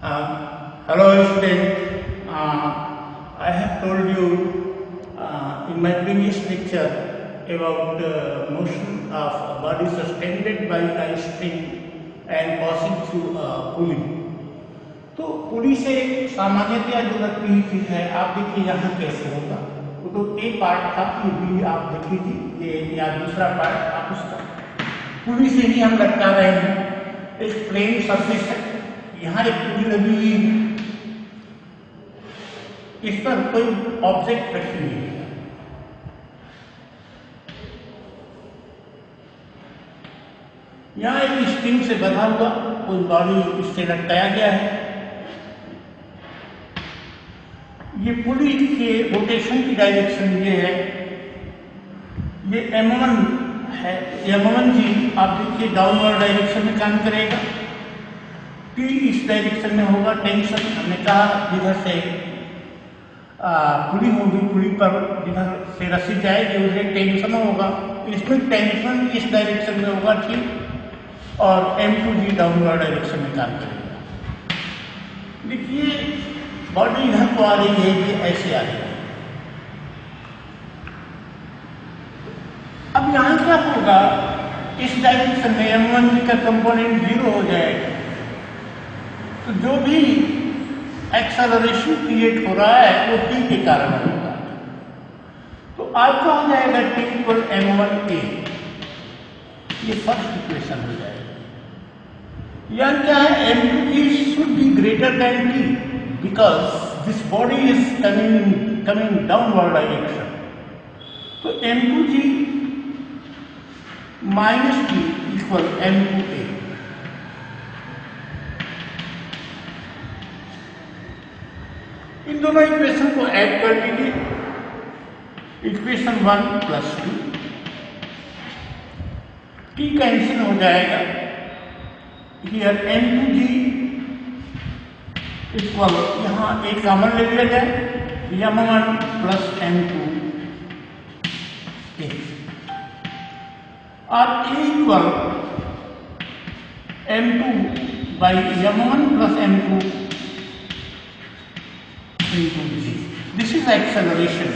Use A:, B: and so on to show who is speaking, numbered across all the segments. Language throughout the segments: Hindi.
A: Hello student, I have told you in my previous lecture about the motion of a body suspended by a string and passing through a pulley. तो पुली से सामान्यतया जो लगती हुई चीज है, आप देखिए यहाँ कैसे होगा। तो एक पार्ट था, ये भी आप देख लीजिए, ये या दूसरा पार्ट आप उसका पुली से ही हम लटका रहे हैं। एक प्लेन सरफेस है, यहाँ एक पुली लगी हुई है, इस पर कोई ऑब्जेक्ट रखी हुई है। यहाँ एक स्ट्रिंग से बंधा हुआ कोई बॉडी इससे लटकाया गया है। ये पुली के रोटेशन की डायरेक्शन ये है, ये M1 है। M1 जी आप देखिए डाउनवर्ड डायरेक्शन में काम करेगा। P इस डायरेक्शन में होगा। टेंशन हमने कहा जिधर से पुली होगी, पुली पर जिधर से रस्सी जाएगी उसे टेंशन होगा। इसमें टेंशन इस डायरेक्शन में होगा, ठीक। और M2 जी डाउनवर्ड डायरेक्शन में काम करेगा। देखिए बॉडी इधर को आ रही है, ये ऐसे आ रही है। अब यहाँ क्या होगा, इस डायरेक्शन में M1 का कंपोनेंट 0 हो जाएगा। तो जो भी एक्सेलरेशन क्रिएट हो रहा है वो T के कारण होगा। तो आपका हो जाएगा T इक्वल M1A, ये फर्स्ट इक्वेशन हो जाएगा। यानी क्या है, M2 should be greater than T because this body is coming downward direction. तो M2G minus T equal M2A। इन दोनों इक्वेशन को ऐड कर लीजिए। इक्वेशन 1 प्लस 2, T कैंसिल हो जाएगा। हियर M2G इक्वल, यहाँ एक कॉमन ले लिया जाए, M1 प्लस M2 और A equal M2 by M1 plus M2 into G। This is acceleration,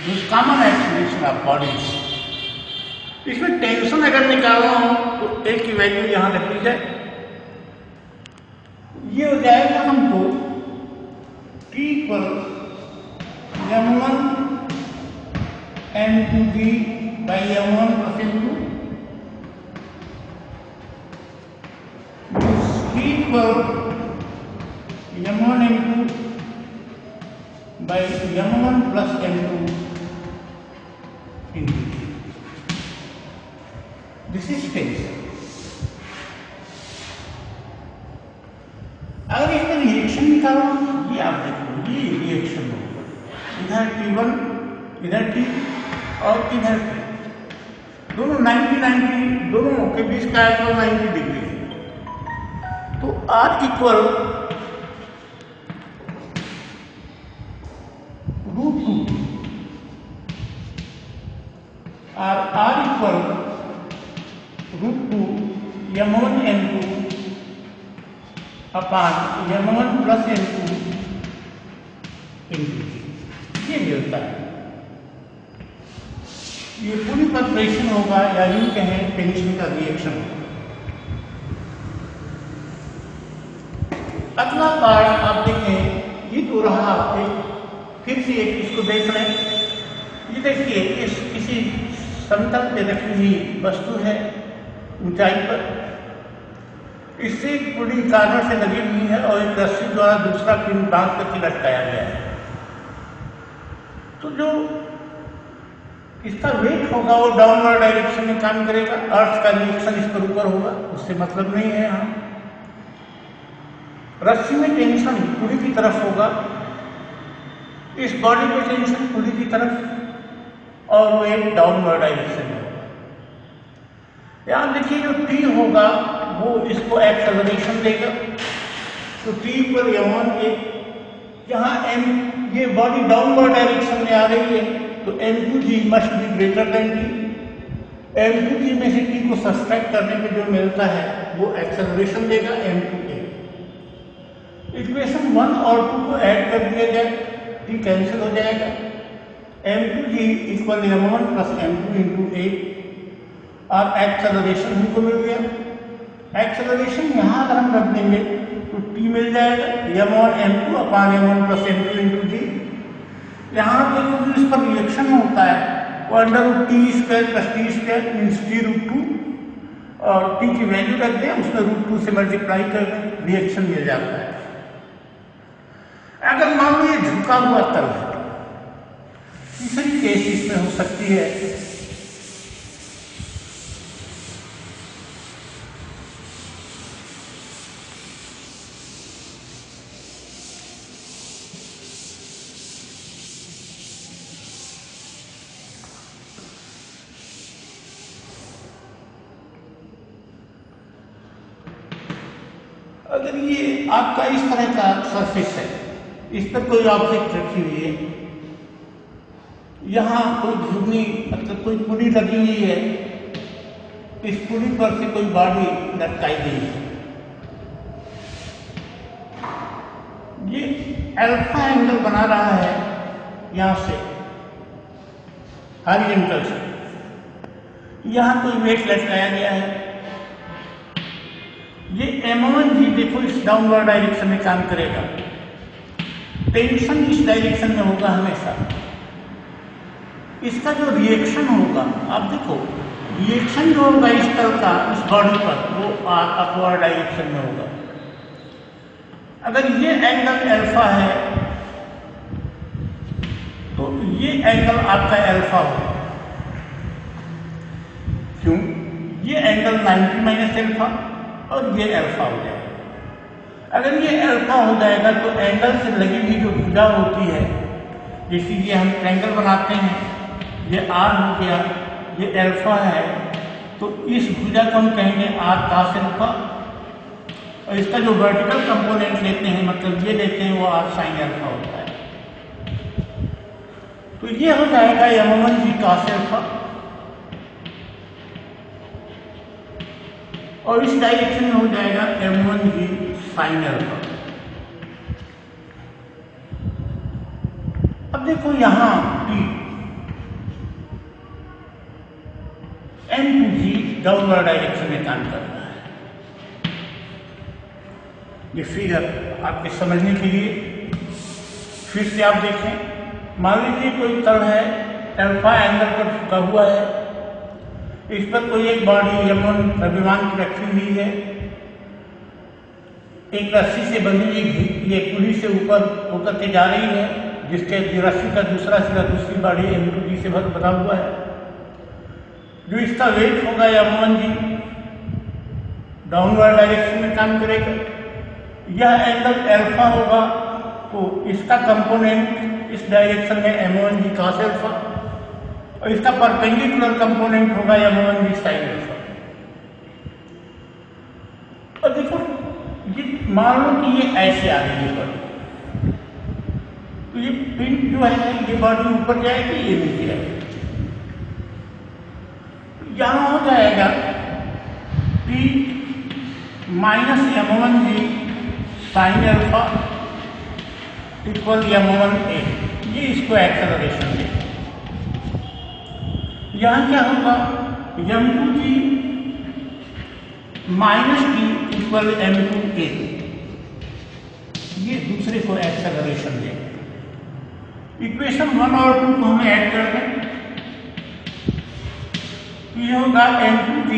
A: this common acceleration of bodies. इसमें टेंशन अगर निकालना हो तो A की वैल्यू यहाँ रख ली जाए। ये हो जाएगा हमको T पर M1 M2G by M1 plus M2, T पर M1 M2 by M1 plus M2 into G। This is tension. अगर इसमें रिएक्शन निकालो, ये आप देखो, ये रिएक्शन होगा। इधर T1, इधर T और इधर T, दोनों 90 दोनों के बीच का एंगल 90 डिग्री है। तो R इक्वल √2 और R इक्वल √2 M1 M2 अपान M1 plus M2 into G, ये मिलता है। ये पूरी परफेक्शन होगा, या यूं कहें टेंशन का रिएक्शन होगा। अगला पार्ट आप देखें, ये तो रहा फिर से एक इसको देख लें। ये देखिए, इस किसी समतल पे रखी हुई वस्तु है ऊंचाई पर, इससे एक पुली कॉर्नर से लगी हुई है और एक रस्सी द्वारा दूसरा पिन बांध करके लटकाया गया है। तो जो इसका वेट होगा वो डाउनवर्ड डायरेक्शन में काम करेगा। अर्थ का रिएक्शन इस पर ऊपर होगा, उससे मतलब नहीं है। यहाँ रस्सी में टेंशन पुली की तरफ होगा, इस बॉडी में टेंशन पुली की तरफ, और वो एक डाउनवर्ड डायरेक्शन में होगा। यहाँ देखिए जो T होगा वो इसको एक्सेलरेशन देगा। तो T पर M1A, जहाँ M ये बॉडी डाउनवर्ड डायरेक्शन में आ रही है, तो M2G must be greater than T। M2G में से T को सब्सट्रैक्ट करने में जो मिलता है वो एक्सेलरेशन देगा M2A। इक्वेशन 1 और 2 को ऐड कर दिया जाए, टी कैंसिल हो जाएगा, m2g equal m1 plus m2 into ए, और एक्सेलरेशन हमको मिल गया। एक्सेलरेशन यहाँ अगर हम रख देंगे तो टी मिल जाएगा m1 m2 अपान m1 प्लस m2 इंटू जी। यहाँ देखो जो इस पर रिएक्शन होता है वो under root T square plus T square means T root 2, और टी की वैल्यू रख दें, उसमें रूट 2 से मल्टीप्लाई कर दें, रिएक्शन मिल जाता है। अगर मान लो ये झुका हुआ तल है, तीसरी केस इसमें हो सकती है, अगर ये आपका इस तरह का सरफेस है, इस पर कोई ऑब्जेक्ट रखी हुई है, यहाँ कोई घूर्णी मतलब कोई पुली लगी हुई है, इस पुली पर से कोई बॉडी लटकाई गई है, ये अल्फा एंगल बना रहा है यहाँ से हॉरिजॉन्टल से, यहाँ कोई वेट लटकाया गया है, ये m1g देखो इस डाउनवर्ड डायरेक्शन में काम करेगा, टेंशन इस डायरेक्शन में होगा हमेशा। इसका जो रिएक्शन होगा, आप देखो रिएक्शन जो होगा इस तल का इस बॉडी पर, वो अपवर्ड डायरेक्शन में होगा। अगर ये एंगल अल्फा है तो ये एंगल आपका अल्फा होगा, क्यों? ये एंगल 90 माइनस अल्फा और ये अल्फा हो जाएगा। अगर ये अल्फा हो जाएगा तो एंगल से लगी हुई जो भुजा होती है, जैसे ये हम ट्रायंगल बनाते हैं, ये आर हो गया, ये अल्फा है, तो इस भुजा को हम कहेंगे आर cos अल्फा, और इसका जो वर्टिकल कंपोनेंट लेते हैं, मतलब ये लेते हैं, वो आर sin अल्फा होता है। तो ये हो जाएगा m1g cos अल्फा, और इस डायरेक्शन में हो जाएगा m1g sin अल्फा। अब देखो यहाँ t m2g डाउनवर्ड डायरेक्शन में काम कर रहा है। ये फिगर आपके समझने के लिए फिर से आप देखें, मान लीजिए कोई तल है, अल्फा एंगल पर झुका हुआ है, इस पर कोई एक बॉडी m1 द्रव्यमान की रखी हुई है, एक रस्सी से बंधी हुई ये पुली से ऊपर होकर के जा रही है, जिसके रस्सी का दूसरा सिरा दूसरी बॉडी m2g से बना हुआ है। जो इसका वेट होगा m1g डाउनवर्ड डायरेक्शन में काम करेगा। यह एंगल अल्फा होगा तो इसका कंपोनेंट इस डायरेक्शन में m1g cos अल्फा, और इसका परपेंडिकुलर कंपोनेंट होगा m1g sin अल्फा। और देखो ये मान लो कि ये ऐसे आ रही है बॉडी, तो ये पिन जो है ये बॉडी ऊपर जाएगी, ये नीचे आएगी, यहाँ हो जाएगा p minus m1g sin alpha equal m1a, ये इसको एक्सेलरेशन दे। यहाँ क्या होगा m2g minus T equal m2a, ये दूसरे को एक्सेलरेशन दे। इक्वेशन 1 और 2 को हमें ऐड कर दें, ये होगा m2g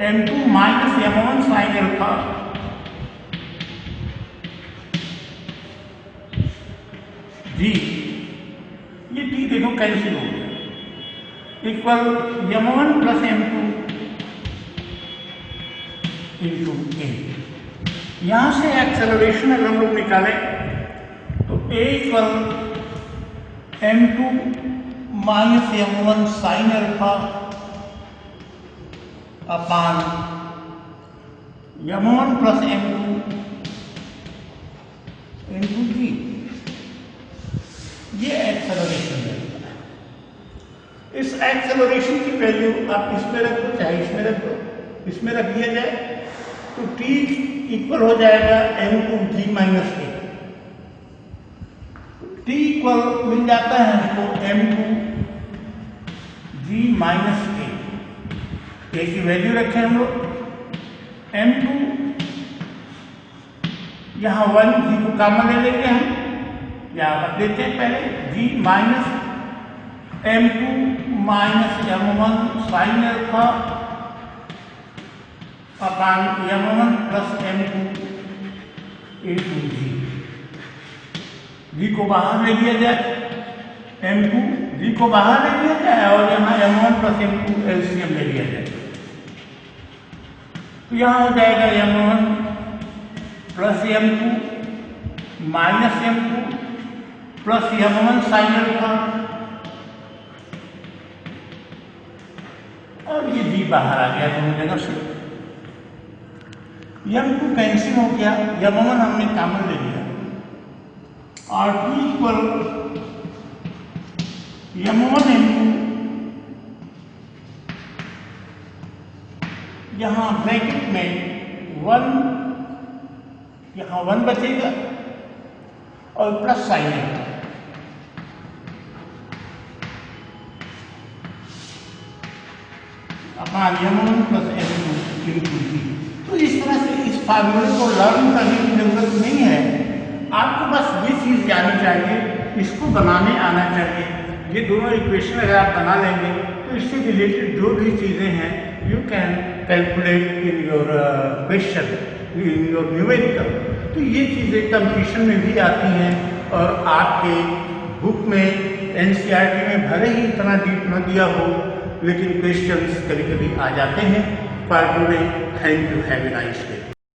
A: m2 minus m1 sin alpha जी, ये t देखो कैंसिल हो गया, equal m1 plus m2 into a। यहां से एक्सेलरेशन अगर हम लोग निकालें तो a equal m2 minus m1 sin alpha upon m1 plus m2 into g, ये एक्सेलरेशन है। इस एक्सेलरेशन की वैल्यू आप इसमें रख दो चाहे इसमें रख दो, इसमें रख दिया जाए तो t इक्वल हो जाएगा m2g minus a। t equal मिल जाता है हमको m2g माइनस a। a की वैल्यू रखें हम लोग, m2 यहाँ 1 g को कॉमन ले लेंगे हम, यहाँ पर देते हैं पहले g minus m2 minus m1 sine alpha अपान m1 plus m2 into g को बाहर ले लिया जाए, m2 g को बाहर ले लिया जाए और यहाँ m1 प्लस m2 एलसीएम ले लिया जाए। तो यहाँ हो जाएगा m1 plus m2 minus m2 plus m1 sine alpha और ये g बाहर आ गया दोनों जगह से। m2 कैंसिल हो गया, m1 हमने कॉमन ले लिया और t इक्वल m1 m2 यहाँ ब्रैकेट में 1, यहाँ 1 बचेगा और प्लस साइन है अपान m1 plus m2 into g। तो इस तरह से इस फार्मूले को लर्न करने की जरूरत नहीं है, आपको बस ये चीज़ जाननी चाहिए, इसको बनाने आना चाहिए। ये दोनों इक्वेशन अगर आप बना लेंगे तो इससे रिलेटेड जो भी चीज़ें हैं you can calculate in your question, in your numerical. तो ये चीज़ें कंपटीशन में भी आती हैं और आपके बुक में एनसीईआरटी में भले ही इतना डीप न दिया हो, लेकिन क्वेश्चंस कभी कभी आ जाते हैं फार्मूले। Thank you, have a nice day.